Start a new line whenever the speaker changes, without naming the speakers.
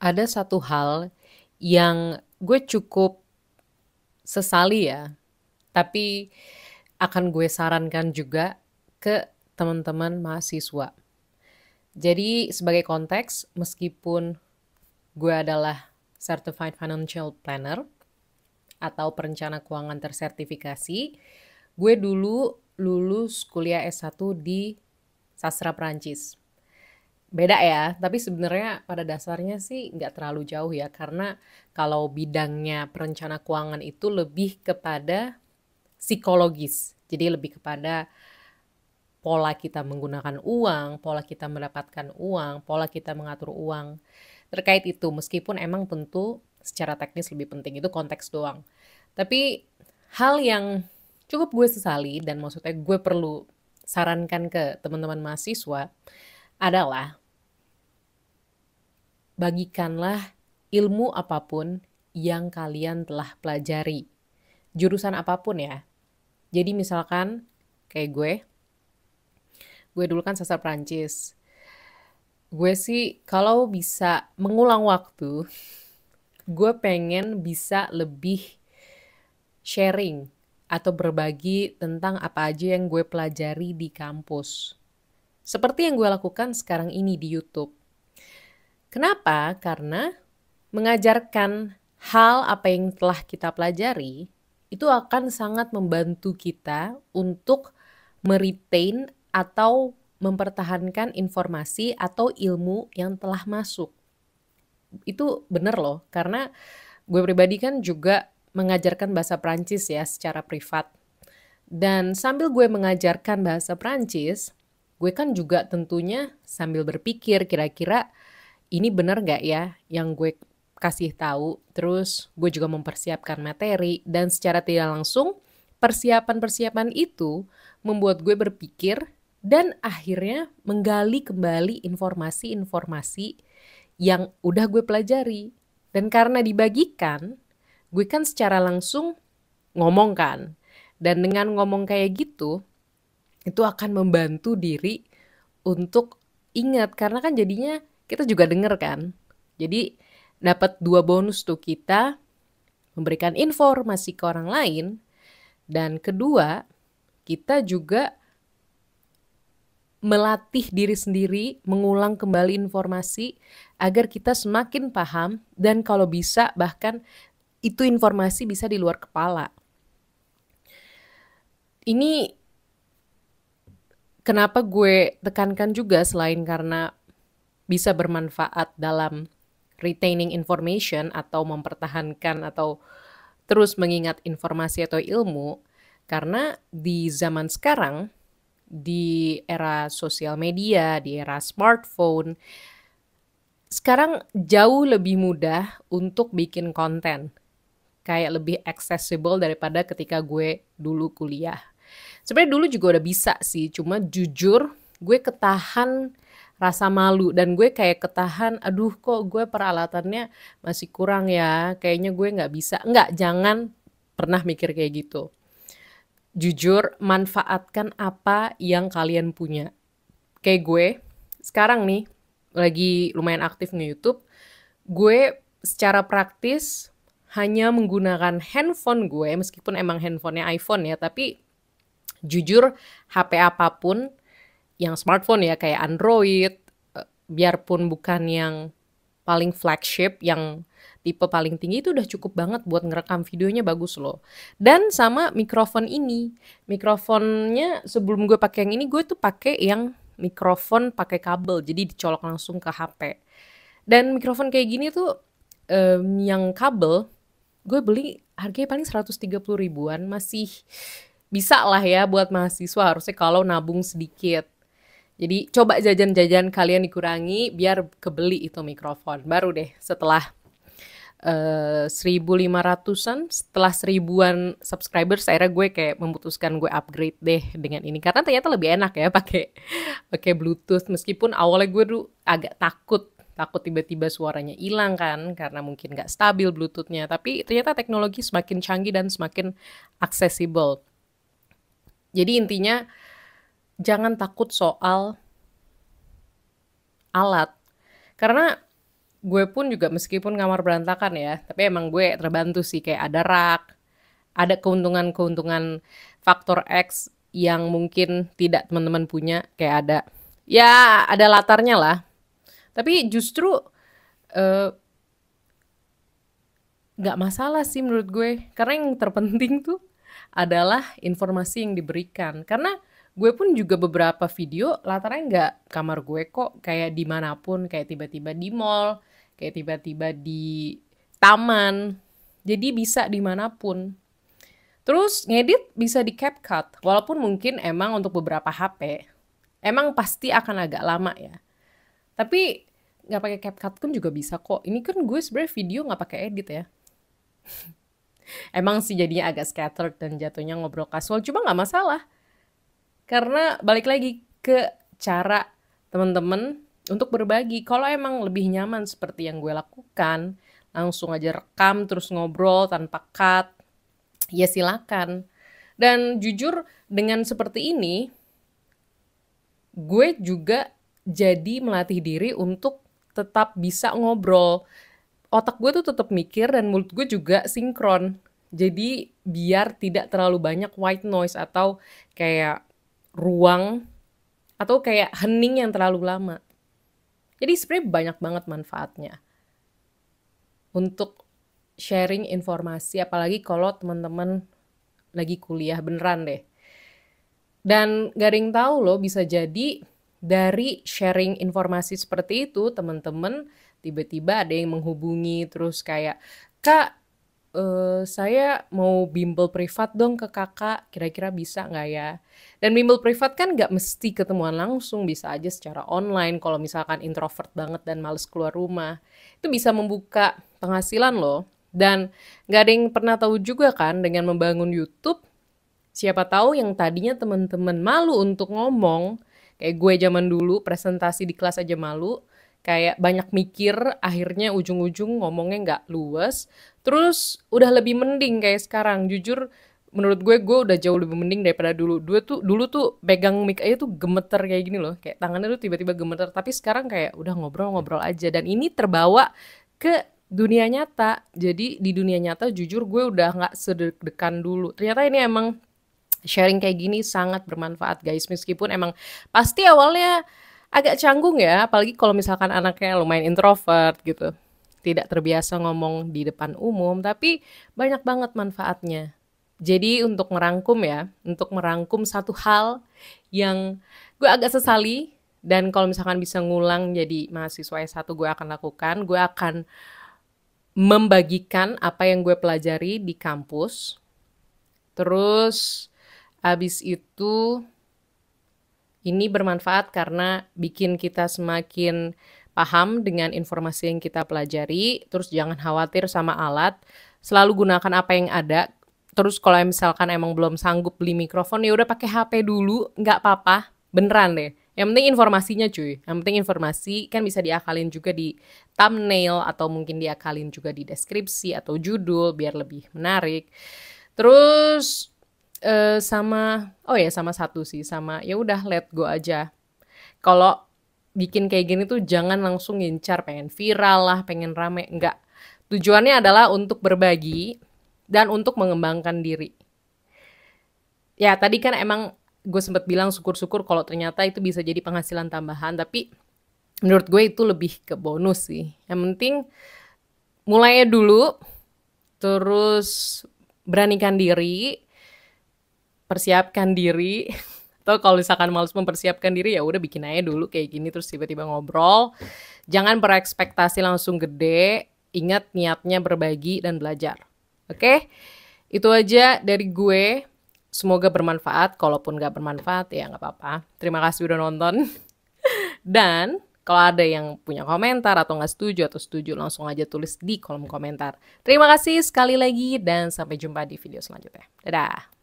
Ada satu hal yang gue cukup sesali ya, tapi akan gue sarankan juga ke teman-teman mahasiswa. Jadi sebagai konteks, meskipun gue adalah Certified Financial Planner atau perencana keuangan tersertifikasi, gue dulu lulus kuliah S1 di sastra Prancis. Beda ya, tapi sebenarnya pada dasarnya sih nggak terlalu jauh ya, karena kalau bidangnya perencana keuangan itu lebih kepada psikologis. Jadi lebih kepada pola kita menggunakan uang, pola kita mendapatkan uang, pola kita mengatur uang. Terkait itu, meskipun emang tentu secara teknis lebih penting, itu konteks doang. Tapi hal yang cukup gue sesali dan maksudnya gue perlu sarankan ke teman-teman mahasiswa adalah bagikanlah ilmu apapun yang kalian telah pelajari. Jurusan apapun ya. Jadi misalkan kayak gue dulu kan sastra Prancis. Gue sih kalau bisa mengulang waktu, gue pengen bisa lebih sharing atau berbagi tentang apa aja yang gue pelajari di kampus. Seperti yang gue lakukan sekarang ini di YouTube. Kenapa? Karena mengajarkan hal apa yang telah kita pelajari itu akan sangat membantu kita untuk meretain atau mempertahankan informasi atau ilmu yang telah masuk. Itu bener loh, karena gue pribadi kan juga mengajarkan bahasa Prancis ya secara privat. Dan sambil gue mengajarkan bahasa Prancis, gue kan juga tentunya sambil berpikir kira-kira ini bener gak ya yang gue kasih tahu. Terus gue juga mempersiapkan materi dan secara tidak langsung persiapan-persiapan itu membuat gue berpikir dan akhirnya menggali kembali informasi-informasi yang udah gue pelajari. Dan karena dibagikan, gue kan secara langsung ngomong kan. Dan dengan ngomong kayak gitu, itu akan membantu diri untuk ingat. Karena kan jadinya kita juga denger kan. Jadi dapat dua bonus tuh, kita memberikan informasi ke orang lain. Dan kedua, kita juga melatih diri sendiri, mengulang kembali informasi agar kita semakin paham dan kalau bisa bahkan itu informasi bisa di luar kepala. Ini kenapa gue tekankan juga selain karena bisa bermanfaat dalam retaining information atau mempertahankan atau terus mengingat informasi atau ilmu, karena di zaman sekarang, di era sosial media, di era smartphone, sekarang jauh lebih mudah untuk bikin konten. Kayak lebih accessible daripada ketika gue dulu kuliah. Sebenarnya dulu juga udah bisa sih, cuma jujur gue ketahan rasa malu dan gue kayak ketahan, aduh kok gue peralatannya masih kurang ya, kayaknya gue nggak bisa. Nggak, jangan pernah mikir kayak gitu. Jujur, manfaatkan apa yang kalian punya. Kayak gue, sekarang nih, lagi lumayan aktif nge-YouTube, gue secara praktis hanya menggunakan handphone gue, meskipun emang handphonenya iPhone ya, tapi jujur HP apapun yang smartphone ya kayak Android, biarpun bukan yang paling flagship, yang tipe paling tinggi itu udah cukup banget buat ngerekam videonya bagus loh. Dan sama mikrofon ini, mikrofonnya sebelum gue pakai yang ini gue tuh pakai yang mikrofon pakai kabel, jadi dicolok langsung ke HP. Dan mikrofon kayak gini tuh yang kabel gue beli harganya paling 130 ribuan, masih bisa lah ya buat mahasiswa harusnya kalau nabung sedikit. Jadi coba jajan-jajan kalian dikurangi biar kebeli itu mikrofon. Baru deh setelah 1.500-an, setelah 1.000-an subscribers, akhirnya gue kayak memutuskan gue upgrade deh dengan ini. Karena ternyata lebih enak ya pakai pakai Bluetooth. Meskipun awalnya gue tuh agak takut tiba-tiba suaranya hilang kan, karena mungkin nggak stabil Bluetoothnya. Tapi ternyata teknologi semakin canggih dan semakin accessible. Jadi intinya jangan takut soal alat. Karena gue pun juga meskipun kamar berantakan ya, tapi emang gue terbantu sih kayak ada rak, ada keuntungan-keuntungan faktor X yang mungkin tidak teman-teman punya, kayak ada latarnya lah. Tapi justru eh, nggak masalah sih menurut gue, karena yang terpenting tuh adalah informasi yang diberikan. Karena gue pun juga beberapa video latarnya nggak kamar gue kok, kayak dimanapun, kayak tiba-tiba di mall, kayak tiba-tiba di taman, jadi bisa dimanapun. Terus ngedit bisa di CapCut, walaupun mungkin emang untuk beberapa HP, emang pasti akan agak lama ya. Tapi nggak pakai CapCut pun juga bisa kok. Ini kan gue sebenarnya video nggak pakai edit ya. Emang sih jadinya agak scattered dan jatuhnya ngobrol casual, cuma nggak masalah. Karena balik lagi ke cara temen-temen untuk berbagi. Kalau emang lebih nyaman seperti yang gue lakukan, langsung aja rekam terus ngobrol tanpa cut, ya silakan. Dan jujur dengan seperti ini, gue juga jadi melatih diri untuk tetap bisa ngobrol. Otak gue tuh tetap mikir dan mulut gue juga sinkron. Jadi biar tidak terlalu banyak white noise atau kayak ruang atau kayak hening yang terlalu lama. Jadi sebenarnya banyak banget manfaatnya untuk sharing informasi, apalagi kalau teman-teman lagi kuliah beneran deh. Dan gak ada yang tahu loh, bisa jadi dari sharing informasi seperti itu, teman-teman tiba-tiba ada yang menghubungi terus kayak, Kak, saya mau bimbel privat dong ke kakak, kira-kira bisa nggak ya? Dan bimbel privat kan nggak mesti ketemuan langsung, bisa aja secara online kalau misalkan introvert banget dan males keluar rumah. Itu bisa membuka penghasilan loh. Dan nggak ada yang pernah tahu juga kan dengan membangun YouTube, siapa tahu yang tadinya teman-teman malu untuk ngomong, kayak gue zaman dulu presentasi di kelas aja malu, kayak banyak mikir, akhirnya ujung-ujung ngomongnya nggak luwes, terus udah lebih mending kayak sekarang. Jujur, menurut gue udah jauh lebih mending daripada dulu. Dulu tuh pegang mic aja tuh gemeter kayak gini loh, kayak tangannya tuh tiba-tiba gemeter. Tapi sekarang kayak udah ngobrol-ngobrol aja, dan ini terbawa ke dunia nyata. Jadi di dunia nyata jujur gue udah nggak sedeg-degan dulu. Ternyata ini emang sharing kayak gini sangat bermanfaat guys, meskipun emang pasti awalnya agak canggung ya, apalagi kalau misalkan anaknya lumayan introvert gitu, tidak terbiasa ngomong di depan umum, tapi banyak banget manfaatnya. Jadi untuk merangkum satu hal yang gue agak sesali, dan kalau misalkan bisa ngulang jadi mahasiswa S1 gue akan lakukan, gue akan membagikan apa yang gue pelajari di kampus. Terus abis itu ini bermanfaat karena bikin kita semakin paham dengan informasi yang kita pelajari. Terus jangan khawatir sama alat, selalu gunakan apa yang ada. Terus kalau misalkan emang belum sanggup beli mikrofon, ya udah pakai HP dulu, nggak apa-apa, beneran deh. Yang penting informasinya cuy, yang penting informasi kan bisa diakalin juga di thumbnail atau mungkin diakalin juga di deskripsi atau judul biar lebih menarik. Terus sama satu sih, sama ya udah let go aja. Kalau bikin kayak gini tuh jangan langsung ngincar pengen viral lah, pengen rame, enggak. Tujuannya adalah untuk berbagi dan untuk mengembangkan diri. Ya tadi kan emang gue sempat bilang syukur-syukur kalau ternyata itu bisa jadi penghasilan tambahan, tapi menurut gue itu lebih ke bonus sih. Yang penting mulainya dulu, terus beranikan diri, persiapkan diri. Atau kalau misalkan males mempersiapkan diri, ya udah bikin aja dulu kayak gini terus tiba-tiba ngobrol. Jangan berekspektasi langsung gede. Ingat niatnya berbagi dan belajar. Oke? Itu aja dari gue. Semoga bermanfaat. Kalaupun gak bermanfaat ya gak apa-apa. Terima kasih udah nonton. Dan kalau ada yang punya komentar atau gak setuju atau setuju, langsung aja tulis di kolom komentar. Terima kasih sekali lagi dan sampai jumpa di video selanjutnya. Dadah!